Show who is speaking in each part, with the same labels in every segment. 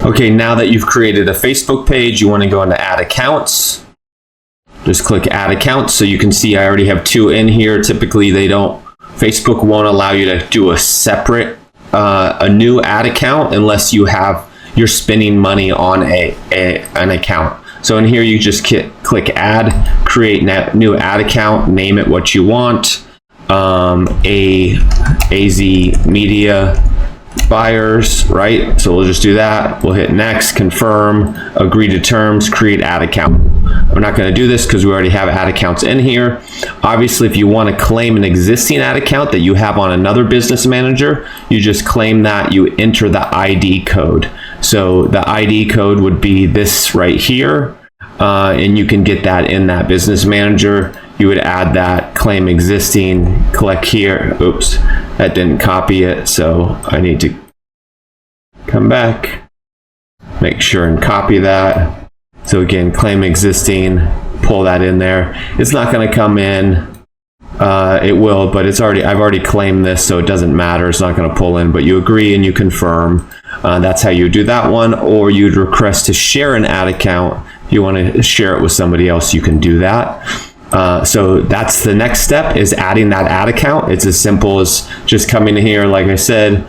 Speaker 1: Okay, now that you've created a Facebook page, you want to go into Add Accounts. Just click Add Accounts. So you can see I already have 2 in here. Typically, Facebook won't allow you to do a separate, a new ad account unless you're spending money on an account. So in here, you just click Add, create new ad account, name it what you want. AZ Media Buyers, right? So we'll just do that. We'll hit next, confirm, agree to terms, create ad account. We're not going to do this because we already have ad accounts in here. Obviously, if you want to claim an existing ad account that you have on another business manager, you just claim that, you enter the ID code. So the ID code would be this right here, and you can get that in that business manager. You would add that, claim existing, click here. Oops, that didn't copy it, so I need to come back, make sure and copy that. So again, claim existing, pull that in there. It's not going to come in. It will, but I've already claimed this, so it doesn't matter. It's not going to pull in, but you agree and you confirm. That's how you do that one. Or you'd request to share an ad account. If you want to share it with somebody else, you can do that. So that's the next step, is adding that ad account. It's as simple as just coming in here, like I said,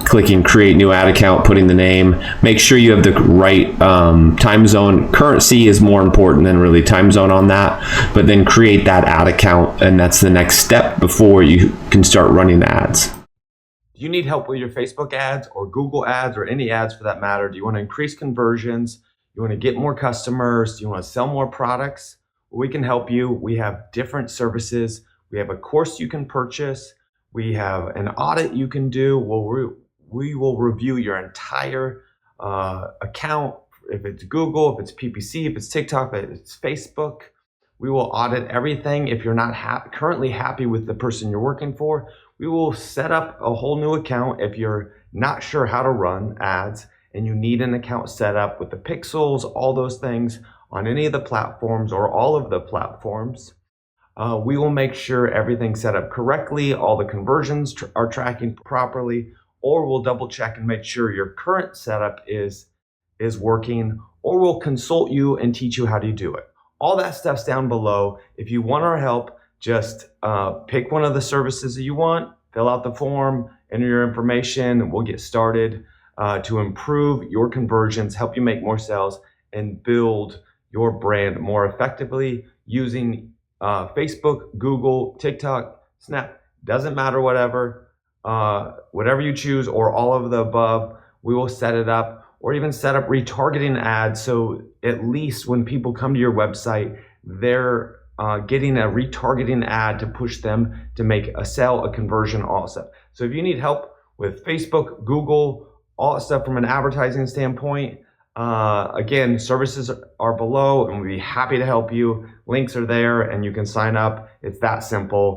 Speaker 1: clicking create new ad account, putting the name. Make sure you have the right time zone. Currency is more important than really time zone on that, but then create that ad account, and that's the next step before you can start running ads.
Speaker 2: Do you need help with your Facebook ads or Google ads or any ads for that matter? Do you want to increase conversions? You want to get more customers? Do you want to sell more products? We can help you. We have different services. We have a course you can purchase. We have an audit you can do. We will review your entire account. If it's Google, if it's PPC, if it's TikTok, if it's Facebook, we will audit everything. If you're not currently happy with the person you're working for, we will set up a whole new account. If you're not sure how to run ads and you need an account set up with the pixels, all those things on any of the platforms or all of the platforms, we will make sure everything's set up correctly, all the conversions are tracking properly, or we'll double check and make sure your current setup is working, or we'll consult you and teach you how to do it. All that stuff's down below. If you want our help, just pick one of the services that you want, fill out the form, enter your information, and we'll get started to improve your conversions, help you make more sales, and build your brand more effectively using Facebook, Google, TikTok, Snap, doesn't matter, whatever you choose, or all of the above. We will set it up, or even set up retargeting ads, so at least when people come to your website, they're getting a retargeting ad to push them to make a sale, a conversion, all that stuff. So if you need help with Facebook, Google, all that stuff from an advertising standpoint, again, services are below and we'll be happy to help you. Links are there and you can sign up. It's that simple.